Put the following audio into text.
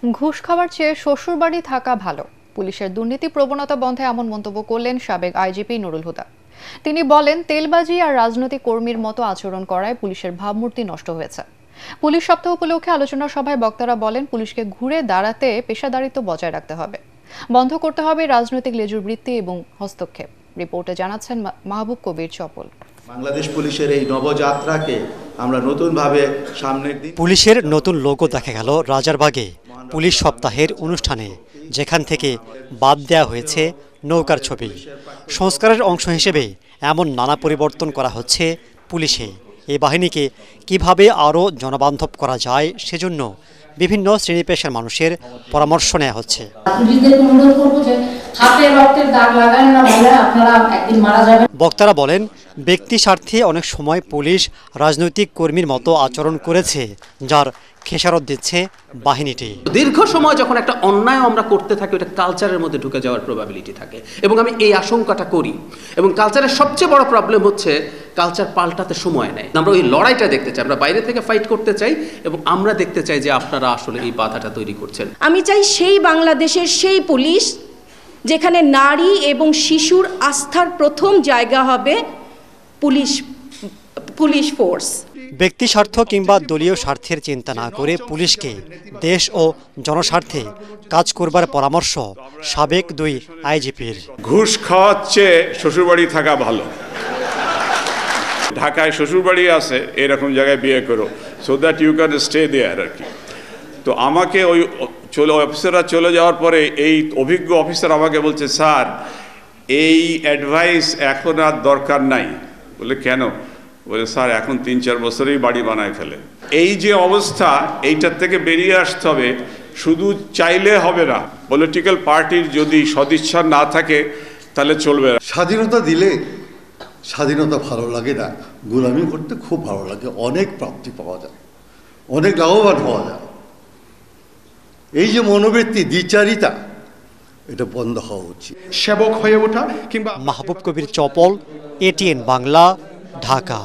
ঘুষ খাওয়ার চেয়ে শ্বশুরবাড়ি থাকা ভালো। পুলিশের দুর্নীতি প্রবণতা বন্ধে এমন মন্তব্য করলেন সাবেক আইজিপি নুরুল হুদা। তিনি বলেন, তেলবাজি আর রাজনৈতিক কর্মীর মতো আচরণ করায় পুলিশের ভাবমূর্তি নষ্ট হয়েছে। পুলিশ সপ্তাহ উপলক্ষে আলোচনা সভায় বক্তারা বলেন, পুলিশকে ঘুরে দাঁড়াতে পেশাদারিত্ব বজায় রাখতে হবে, বন্ধ করতে হবে রাজনৈতিক লেজুর বৃত্তি এবং হস্তক্ষেপ। রিপোর্টে জানাচ্ছেন মাহবুব কবির চপল। বাংলাদেশ পুলিশের এই নবযাত্রাকে আমরা নতুনভাবে সামনের দিন। পুলিশের নতুন লোগো দেখা গেল রাজারবাগে পুলিশ সপ্তাহের অনুষ্ঠানে, যেখান থেকে বাদ দেওয়া হয়েছে নৌকার ছবি। সংস্কারের অংশ হিসেবে এমন নানা পরিবর্তন করা হচ্ছে পুলিশে। এই বাহিনীকে কিভাবে আরও জনবান্ধব করা যায়, সেজন্য বিভিন্ন শ্রেণী পেশার মানুষের পরামর্শ নেওয়া হচ্ছে। বক্তারা বলেন, ব্যক্তি স্বার্থে অনেক সময় পুলিশ রাজনৈতিক কর্মীর মতো আচরণ করেছে, যার খেসারত দিচ্ছে বাহিনীটি। দীর্ঘ সময় যখন একটা অন্যায় আমরা করতে থাকি, ওটা কালচারের মধ্যে ঢুকে যাওয়ার প্রবাবিলিটি থাকে, এবং আমি এই আশঙ্কাটা করি। এবং কালচারের সবচেয়ে বড় প্রবলেম হচ্ছে কালচার পাল্টাতে সময় নেয়। আমরা ওই লড়াইটা দেখতে চাই, আমরা বাইরে থেকে ফাইট করতে চাই, এবং আমরা দেখতে চাই যে আপনারা আসলে এই বাধাটা তৈরি করছেন। আমি চাই সেই বাংলাদেশের সেই পুলিশ যেখানে নারী এবং শিশুর আস্থার প্রথম জায়গা হবে পুলিশ ফোর্স। ব্যক্তি স্বার্থ কিংবা দলীয় স্বার্থের চিন্তা না করে পুলিশকে দেশ ও জনস্বার্থে কাজ করবার পরামর্শ সাবেক দুই আইজিপির। ঘুষ খাওয়ার চেয়ে শ্বশুরবাড়ি থাকা ভালো। ঢাকায় শ্বশুরবাড়ি আছে, এরকম জায়গায় বিয়ে করো, so that you can stay there আর কি। তো আমাকে ওই অফিসাররা চলে যাওয়ার পরে এই অভিজ্ঞ অফিসার আমাকে বলছে, স্যার এই অ্যাডভাইস এখন আর দরকার নাই। বলে কেন? বলে, স্যার এখন ৩-৪ বছরেই বাড়ি বানায় ফেলে। এই যে অবস্থা, এইটার থেকে বেরিয়ে আসতে হবে। শুধু চাইলে হবে না, পলিটিক্যাল পার্টির যদি সদিচ্ছা না থাকে তাহলে চলবে না। স্বাধীনতা দিলে স্বাধীনতা ভালো লাগে না, গোলামি করতে খুব ভালো লাগে। অনেক প্রাপ্তি পাওয়া যায়, অনেক লাভবান হওয়া যায়। এই যে মনোবৃত্তি, দ্বিচারিতা, এটা বন্ধ হওয়া উচিত। সেবক হয়ে ওঠা কিংবা। মাহবুব কবির চপল, এটিএন বাংলা, ঢাকা।